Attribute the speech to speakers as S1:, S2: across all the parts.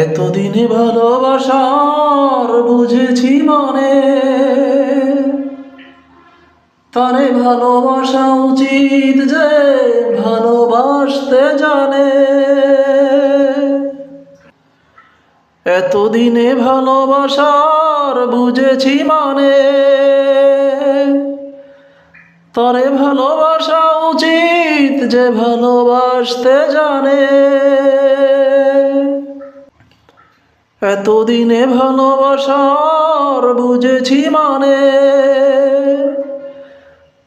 S1: এতদিনে ভালোবাসার বুঝেছি মানে, তারে ভালোবাসা উচিত যে ভালোবাসতে জানে। এতদিনে ভালোবাসার বুঝেছি মানে, তারে ভালোবাসা উচিত যে ভালোবাসতে জানে। এতদিনে ভালোবাসার বুঝেছি মানে,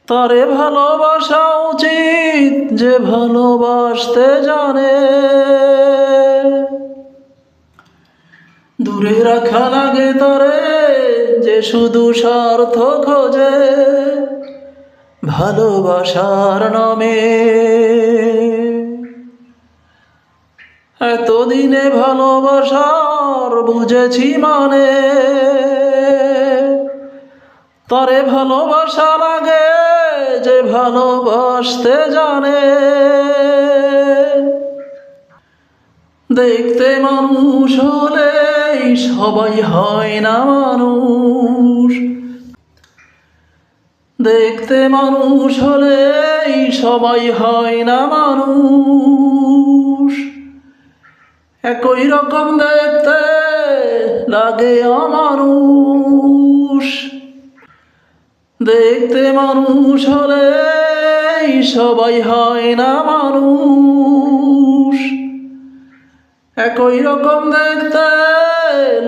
S1: তারে ভালোবাসা উচিত যে ভালোবাসতে জানে। দূরে রাখা লাগে তারে যে শুধু স্বার্থ খোঁজে ভালোবাসার নামে। এতদিনে ভালোবাসার বুঝেছি মানে, তারে ভালোবাসা লাগে যে ভালোবাসতে জানে। দেখতে মানুষ হলেই সবাই হয় না মানুষ, দেখতে মানুষ হলেই সবাই হয় না মানুষ। একই রকম দেখতে লাগে অমানুষ, দেখতে মানুষ হলেই সবাই হয় না মানুষ। একই রকম দেখতে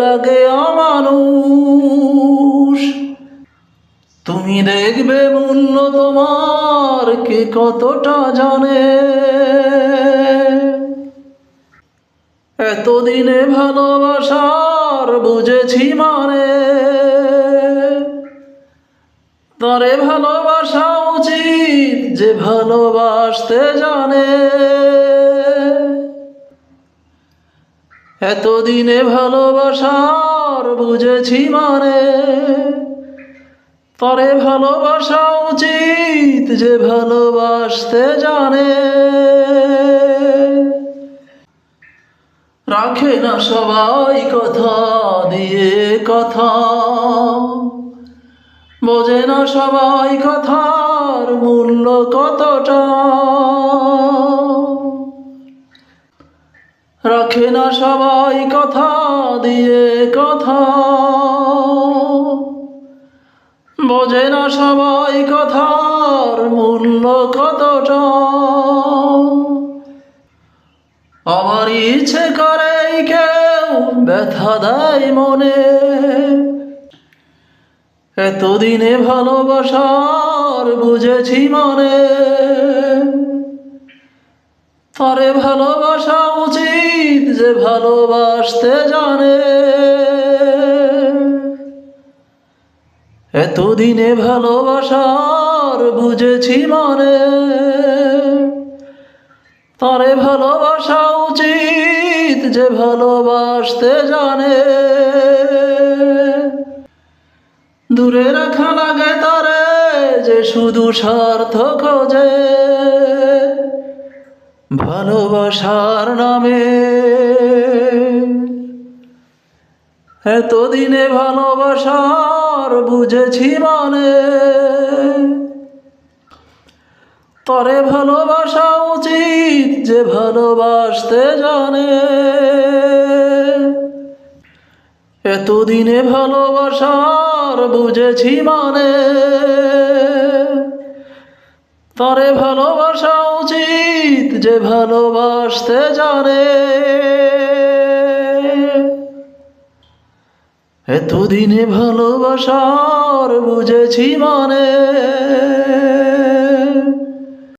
S1: লাগে অমানুষ। তুমি দেখবে মূল্য তোমার কে কতটা জানে। এতদিনে ভালোবাসার বুঝেছি মানে, তারে ভালোবাসা উচিত যে ভালোবাসতে জানে। এতদিনে ভালোবাসার বুঝেছি মানে, তারে ভালোবাসা উচিত যে ভালোবাসতে জানে। রাখে না সবাই কথা দিয়ে কথা, বোঝে না সবাই কথার মূল্য কতটা। রাখে না সবাই কথা দিয়ে কথা, বোঝে না সবাই কথার মূল্য কতটা। আমার ইচ্ছে করে কেউ ব্যথা দেয় মনে, এতদিনে ভালোবাসার বুঝেছি মানে, তারে ভালোবাসা উচিত যে ভালোবাসতে জানে। এতদিনে ভালোবাসার বুঝেছি মানে, তারে ভালোবাসা উচিত যে ভালোবাসতে জানে। দূরে রাখা লাগে তারে যে শুধু স্বার্থ খোঁজে ভালোবাসার নামে। এতদিনে ভালোবাসার বুঝেছি মানে, তারে ভালোবাসা উচিত যে ভালোবাসতে জানে। এতদিনে ভালোবাসার বুঝেছি মানে, তারে ভালোবাসা উচিত যে ভালোবাসতে জানে। এতদিনে ভালোবাসার বুঝেছি মানে।